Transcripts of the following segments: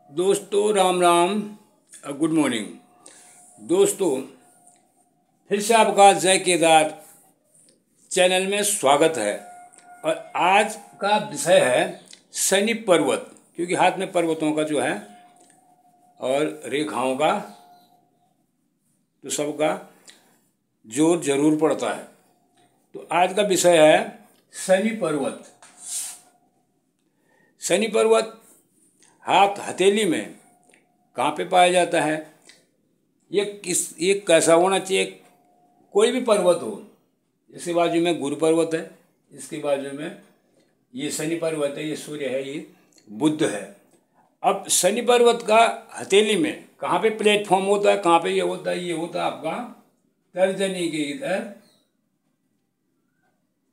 दोस्तों Ram Ram, good morning. दोस्तों, फिर से आपका जय केदार चैनल में स्वागत है। और आज का विषय है शनि पर्वत, क्योंकि हाथ में पर्वतों का जो है और रेखाओं का तो सबका जोर जरूर पड़ता है। तो आज का विषय है शनि पर्वत। शनि पर्वत हाथ हथेली में कहाँ पे पाया जाता है, ये कैसा होना चाहिए। कोई भी पर्वत हो, इसके बाजू में गुरु पर्वत है, इसके बाजू में ये शनि पर्वत है, ये सूर्य है, ये बुध है। अब शनि पर्वत का हथेली में कहाँ पे प्लेटफॉर्म होता है, कहाँ पे ये होता है आपका तर्जनी के इधर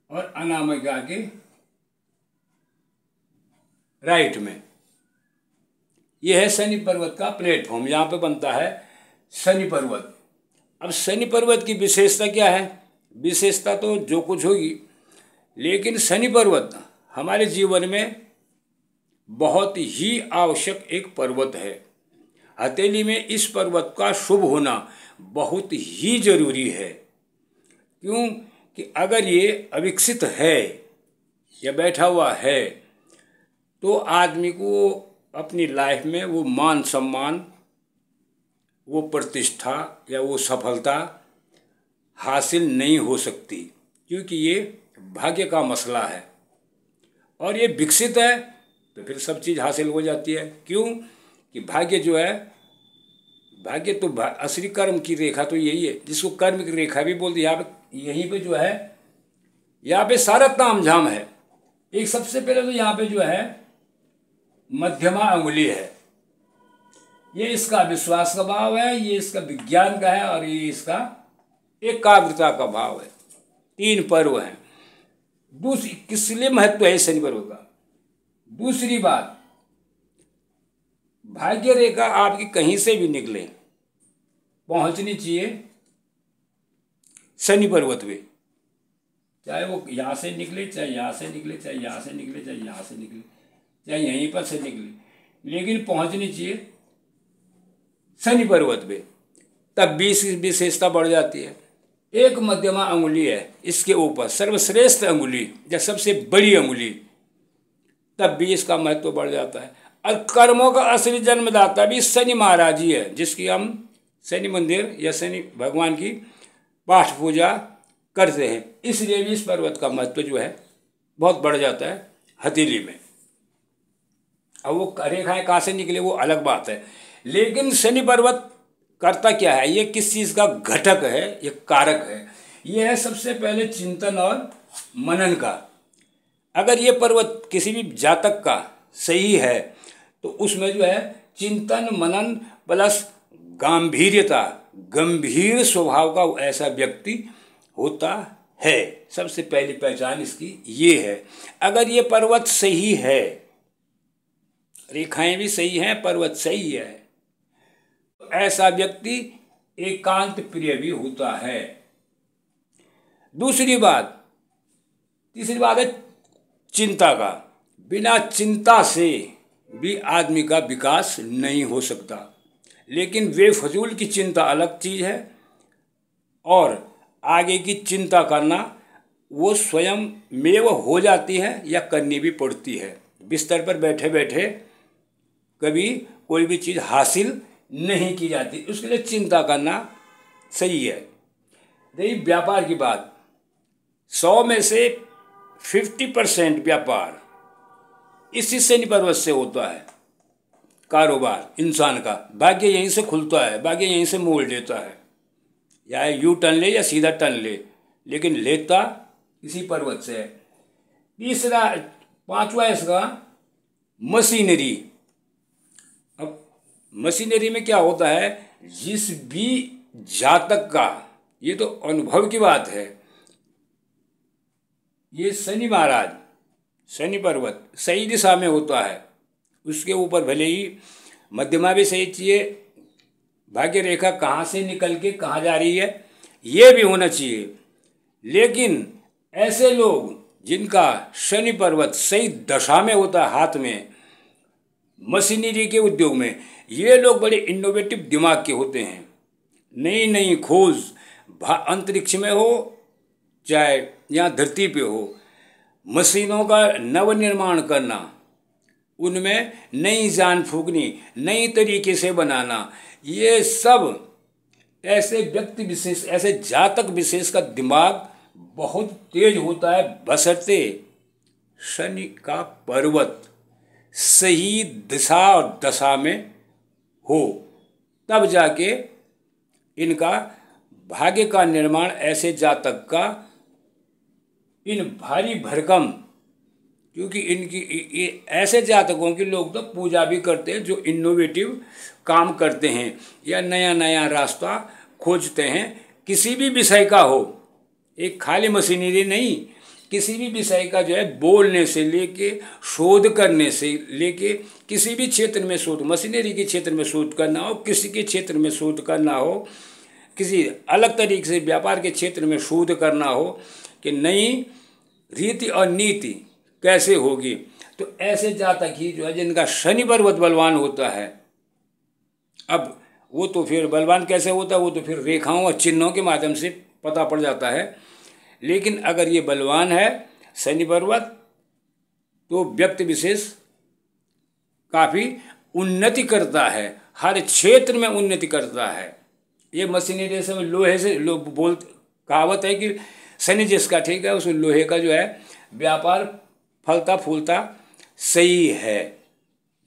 और अनामिका के राइट में। यह है शनि पर्वत का प्लेटफॉर्म, यहाँ पे बनता है शनि पर्वत। अब शनि पर्वत की विशेषता क्या है? विशेषता तो जो कुछ होगी, लेकिन शनि पर्वत हमारे जीवन में बहुत ही आवश्यक एक पर्वत है। हथेली में इस पर्वत का शुभ होना बहुत ही जरूरी है। क्यों कि अगर ये अविकसित है या बैठा हुआ है तो आदमी को अपनी लाइफ में वो मान सम्मान, वो प्रतिष्ठा या वो सफलता हासिल नहीं हो सकती, क्योंकि ये भाग्य का मसला है। और ये विकसित है तो फिर सब चीज़ हासिल हो जाती है। क्यों कि भाग्य जो है, भाग्य तो असली कर्म की रेखा तो यही है, जिसको कर्म की रेखा भी बोलते। यहाँ पे यहीं पे जो है, यहाँ पे सारा तामझाम है। एक सबसे पहले तो यहाँ पे जो है मध्यमा अंगुली है, ये इसका विश्वास का भाव है, ये इसका विज्ञान का है और ये इसका एकाग्रता का भाव है। 3 पर्व हैं। दूसरी किस लिए महत्व है शनि पर्व का? दूसरी बात, भाग्य रेखा आपकी कहीं से भी निकले पहुंचनी चाहिए शनि पर्वत पे। चाहे वो यहाँ से निकले, चाहे यहाँ से निकले, चाहे यहाँ से निकले, चाहे यहाँ से निकले, चाहे यहीं पर से निकले, लेकिन पहुंचनी चाहिए शनि पर्वत पे। तब भी इसकी विशेषता बढ़ जाती है। एक मध्यमा अंगुली है, इसके ऊपर सर्वश्रेष्ठ अंगुली या सबसे बड़ी अंगुली, तब भी इसका महत्व बढ़ जाता है। और कर्मों का असली जन्मदाता भी शनि महाराज ही है, जिसकी हम शनि मंदिर या शनि भगवान की पाठ पूजा करते हैं। इसलिए भी इस पर्वत का महत्व जो है बहुत बढ़ जाता है हथेली में। अब वो रेखाएं कहाँ से निकले वो अलग बात है, लेकिन शनि पर्वत करता क्या है? ये किस चीज़ का घटक है, ये कारक है। ये है सबसे पहले चिंतन और मनन का। अगर ये पर्वत किसी भी जातक का सही है तो उसमें जो है चिंतन मनन प्लस गांभीर्यता, गंभीर स्वभाव का ऐसा व्यक्ति होता है। सबसे पहली पहचान इसकी ये है। अगर ये पर्वत सही है, रेखाएं भी सही हैं, पर्वत सही है, तो ऐसा व्यक्ति एकांत प्रिय भी होता है। तीसरी बात है चिंता का। बिना चिंता से भी आदमी का विकास नहीं हो सकता। लेकिन बेफजूल की चिंता अलग चीज़ है, और आगे की चिंता करना वो स्वयं में हो जाती है या करनी भी पड़ती है। बिस्तर पर बैठे बैठे कभी कोई भी चीज़ हासिल नहीं की जाती, उसके लिए चिंता करना सही है। रही व्यापार की बात, 100 में से 50% व्यापार इसी शनि पर्वत से होता है। कारोबार इंसान का भाग्य यहीं से खुलता है, भाग्य यहीं से मोड़ लेता है। या यू टर्न ले या सीधा टर्न ले, लेकिन लेता इसी पर्वत से है। पांचवा इसका मशीनरी। अब मशीनरी में क्या होता है? जिस भी जातक का, ये तो अनुभव की बात है, ये शनि महाराज, शनि पर्वत सही दिशा में होता है, उसके ऊपर भले ही मध्यमा भी सही चाहिए, भाग्य रेखा कहाँ से निकल के कहाँ जा रही है ये भी होना चाहिए। लेकिन ऐसे लोग जिनका शनि पर्वत सही दशा में होता है, हाथ में मशीनरी के उद्योग में ये लोग बड़े इनोवेटिव दिमाग के होते हैं। नई नई खोज अंतरिक्ष में हो चाहे यहाँ धरती पे हो, मशीनों का नवनिर्माण करना, उनमें नई जान फूकनी, नई तरीके से बनाना, ये सब ऐसे व्यक्ति विशेष, ऐसे जातक विशेष का दिमाग बहुत तेज होता है, बशर्ते शनि का पर्वत सही दिशा और दशा में हो, तब जाके इनका भाग्य का निर्माण ऐसे जातक का इन भारी भरकम, क्योंकि इनकी ऐसे जातकों की लोग तो पूजा भी करते हैं जो इनोवेटिव काम करते हैं या नया नया रास्ता खोजते हैं, किसी भी विषय का हो, एक खाली मशीनरी नहीं, किसी भी विषय का जो है बोलने से लेके शोध करने से लेके किसी भी क्षेत्र में शोध, मशीनरी के क्षेत्र में शोध करना हो, किसी के क्षेत्र में शोध करना हो, किसी अलग तरीके से व्यापार के क्षेत्र में शोध करना हो कि नई रीति और नीति कैसे होगी, तो ऐसे जातक ही जो है जिनका शनि पर्वत बलवान होता है। अब वो तो फिर बलवान कैसे होता है, वो तो फिर रेखाओं और चिन्हों के माध्यम से पता पड़ जाता है। लेकिन अगर ये बलवान है शनि पर्वत, तो व्यक्ति विशेष काफ़ी उन्नति करता है, हर क्षेत्र में उन्नति करता है। ये मशीनरी से लोहे से लोग कहावत है कि शनि जिसका ठीक है उस लोहे का जो है व्यापार फलता फूलता सही है।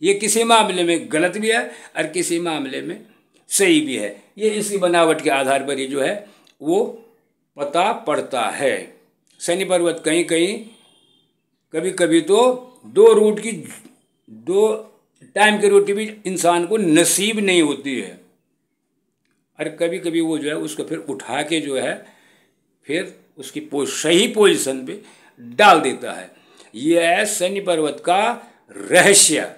ये किसी मामले में गलत भी है और किसी मामले में सही भी है। ये इसकी बनावट के आधार पर ही जो है वो पता पड़ता है। शनि पर्वत कहीं कहीं कभी कभी तो दो टाइम की रोटी भी इंसान को नसीब नहीं होती है, और कभी कभी वो जो है उसको फिर उठा के जो है फिर उसकी सही पोजीशन पे डाल देता है। ये है शनि पर्वत का रहस्य।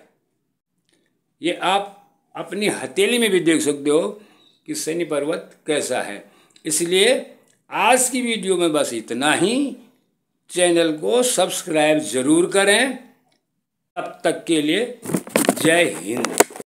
ये आप अपनी हथेली में भी देख सकते हो कि शनि पर्वत कैसा है। इसलिए आज की वीडियो में बस इतना ही। चैनल को सब्सक्राइब ज़रूर करें। तब तक के लिए जय हिंद।